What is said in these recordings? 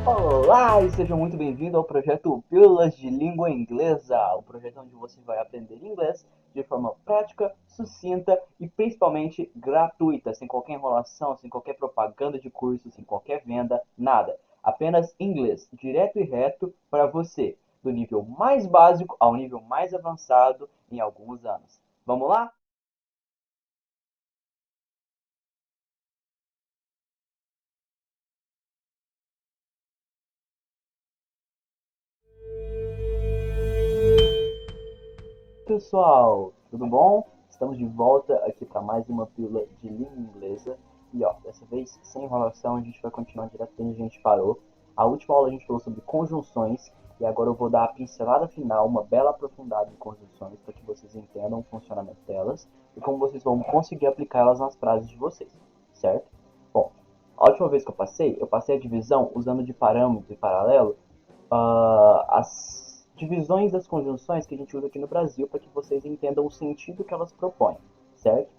Olá e sejam muito bem-vindos ao projeto Pílulas de Língua Inglesa, o projeto onde você vai aprender inglês de forma prática, sucinta e principalmente gratuita, sem qualquer enrolação, sem qualquer propaganda de curso, sem qualquer venda, nada. Apenas inglês, direto e reto para você, do nível mais básico ao nível mais avançado em alguns anos. Vamos lá? Pessoal, tudo bom? Estamos de volta aqui para mais uma pílula de língua inglesa. E ó, dessa vez, sem enrolação, a gente vai continuar direto onde a gente parou. A última aula a gente falou sobre conjunções e agora eu vou dar a pincelada final, uma bela aprofundada em conjunções para que vocês entendam o funcionamento delas e como vocês vão conseguir aplicá-las nas frases de vocês, certo? Bom, a última vez que eu passei a divisão usando de parâmetro e paralelo as divisões das conjunções que a gente usa aqui no Brasil para que vocês entendam o sentido que elas propõem, certo?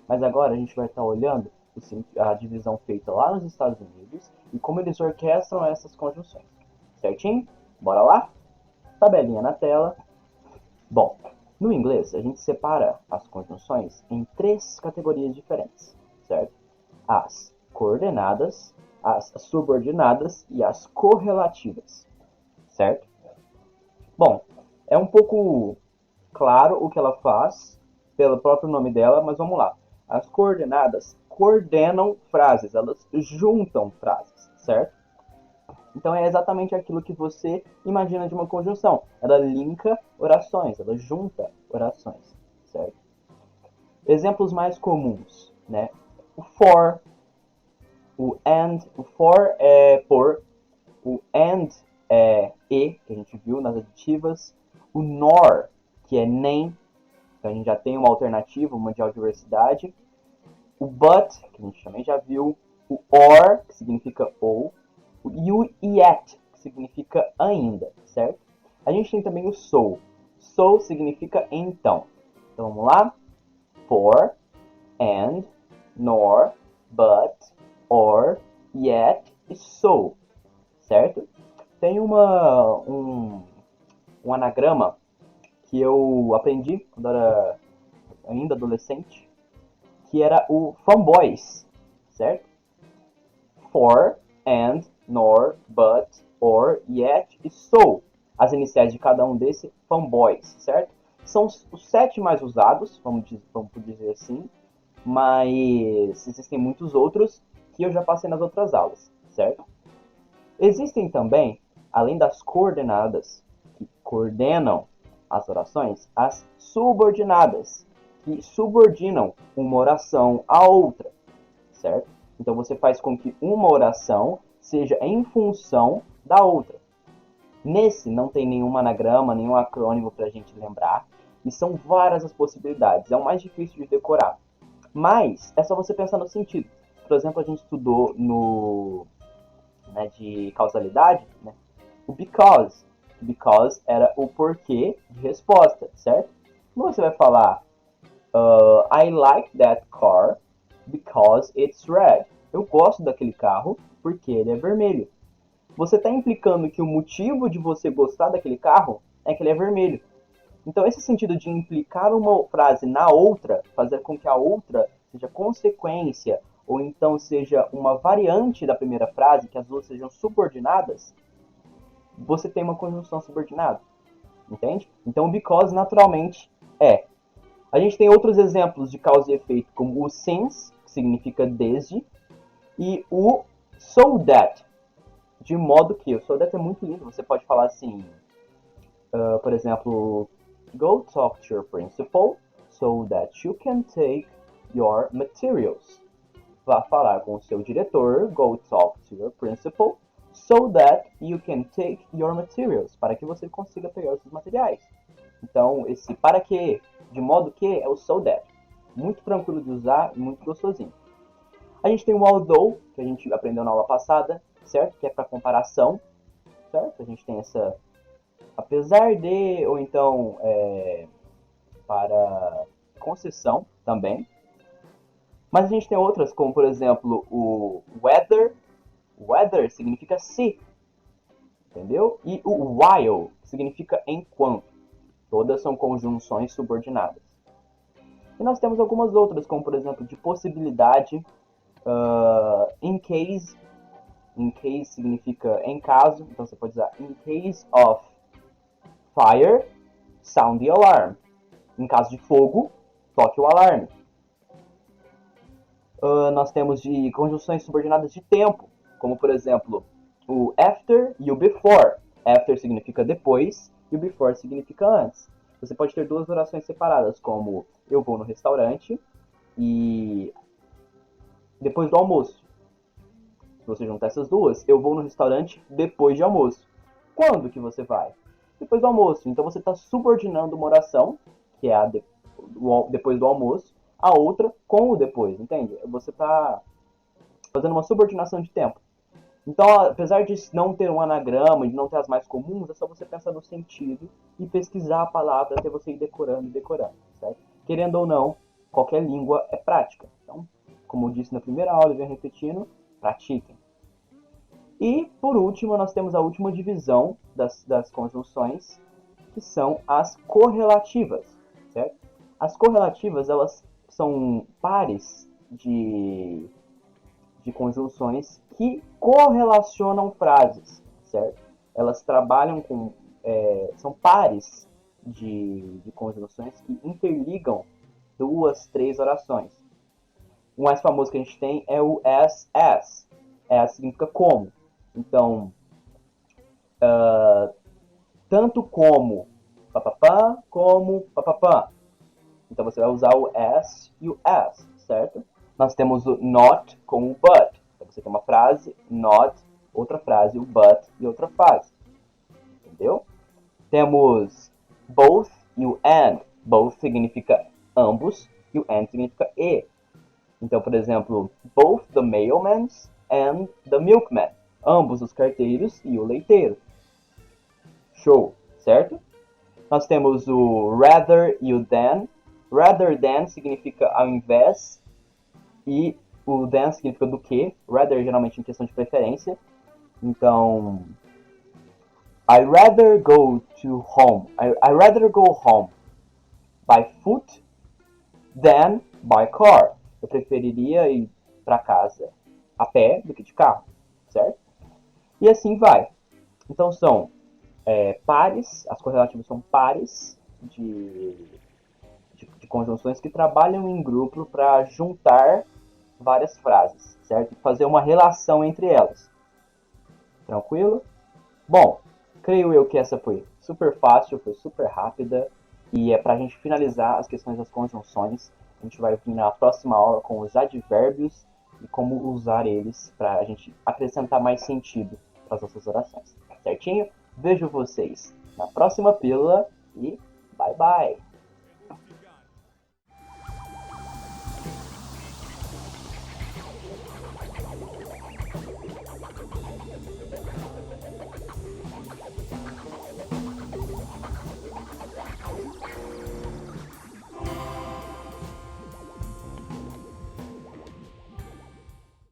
Mas agora a gente vai estar olhando a divisão feita lá nos Estados Unidos e como eles orquestram essas conjunções, certinho? Bora lá? Tabelinha na tela. Bom, no inglês a gente separa as conjunções em três categorias diferentes, certo? As coordenadas, as subordinadas e as correlativas, certo? Bom, é um pouco claro o que ela faz pelo próprio nome dela, mas vamos lá. As coordenadas coordenam frases, elas juntam frases, certo? Então é exatamente aquilo que você imagina de uma conjunção. Ela linka orações, ela junta orações, certo? Exemplos mais comuns, né? O for, o and, o for é por, o and é e, que a gente viu nas aditivas, o nor, que é nem, então a gente já tem uma alternativa, uma de adversidade, o but, que a gente também já viu, o or, que significa ou, e o yet, que significa ainda, certo? A gente tem também o so. So significa então. Então vamos lá? For, and, nor, but, or, yet e so, certo? Tem um anagrama que eu aprendi quando era ainda adolescente, que era o fanboys, certo? For, and, nor, but, or, yet e so. As iniciais de cada um desses fanboys, certo? São os 7 mais usados, vamos dizer assim, mas existem muitos outros que eu já passei nas outras aulas, certo? Existem também, além das coordenadas, que coordenam as orações, as subordinadas, que subordinam uma oração à outra, certo? Então você faz com que uma oração seja em função da outra. Nesse não tem nenhum anagrama, nenhum acrônimo para a gente lembrar, e são várias as possibilidades. É o mais difícil de decorar. Mas é só você pensar no sentido. Por exemplo, a gente estudou no de causalidade, né? O because. Because era o porquê de resposta, certo? Como você vai falar I like that car because it's red. Eu gosto daquele carro porque ele é vermelho. Você está implicando que o motivo de você gostar daquele carro é que ele é vermelho. Então, esse sentido de implicar uma frase na outra, fazer com que a outra seja consequência ou então seja uma variante da primeira frase, que as duas sejam subordinadas, você tem uma conjunção subordinada. Entende? Então, because naturalmente é. A gente tem outros exemplos de causa e efeito, como o since, que significa desde, e o so that, de modo que. O so that é muito lindo. Você pode falar assim, por exemplo, go talk to your principal so that you can take your materials. Vá falar com o seu diretor, go talk to your principal, so that you can take your materials, para que você consiga pegar os seus materiais. Então, esse para que, de modo que, é o so that. Muito tranquilo de usar e muito gostosinho. A gente tem o although, que a gente aprendeu na aula passada, certo? Que é para comparação, certo? A gente tem essa apesar de, ou então para concessão também. Mas a gente tem outras, como por exemplo o weather. Weather significa se. entendeu? E o while, que significa enquanto. Todas são conjunções subordinadas. E nós temos algumas outras, como por exemplo, de possibilidade, in case. In case significa em caso, então você pode usar in case of fire, sound the alarm. Em caso de fogo, toque o alarme. Nós temos de conjunções subordinadas de tempo, como por exemplo, o after e o before. After significa depois e o before significa antes. Você pode ter duas orações separadas, como eu vou no restaurante e depois do almoço. Se você juntar essas duas, eu vou no restaurante depois de almoço. Quando que você vai? Depois do almoço. Então você está subordinando uma oração, que é a depois do almoço, a outra com o depois, entende? Você está fazendo uma subordinação de tempo. Então, apesar de não ter um anagrama, de não ter as mais comuns, é só você pensar no sentido e pesquisar a palavra até você ir decorando e decorando, certo? Querendo ou não, qualquer língua é prática. Então, como eu disse na primeira aula e venho repetindo, pratiquem. E, por último, nós temos a última divisão das conjunções, que são as correlativas, certo? As correlativas, elas são pares de conjunções que correlacionam frases, certo? Elas trabalham com... são pares de conjunções que interligam duas, três orações. O mais famoso que a gente tem é o as. As significa como. Então, tanto como papapá, como papapá. Então você vai usar o as e o as, certo? Nós temos o not com o but. Então você tem uma frase, not, outra frase, o but e outra frase. Entendeu? Temos both e o and. Both significa ambos e o and significa e. Então, por exemplo, both the mailman and the milkman. Ambos os carteiros e o leiteiro. Show, certo? Nós temos o rather e o than. Rather than significa ao invés e o than significa do que. Rather geralmente em questão de preferência. Então, I rather go to home. I rather go home by foot than by car. Eu preferiria ir para casa a pé do que de carro, certo? E assim vai. Então são pares, as correlativas são pares de conjunções que trabalham em grupo para juntar várias frases, certo? Fazer uma relação entre elas. Tranquilo? Bom, creio eu que essa foi super fácil, foi super rápida e é para a gente finalizar as questões das conjunções. A gente vai vir na próxima aula com os advérbios e como usar eles para a gente acrescentar mais sentido para as nossas orações. Certinho? Vejo vocês na próxima pílula e bye bye!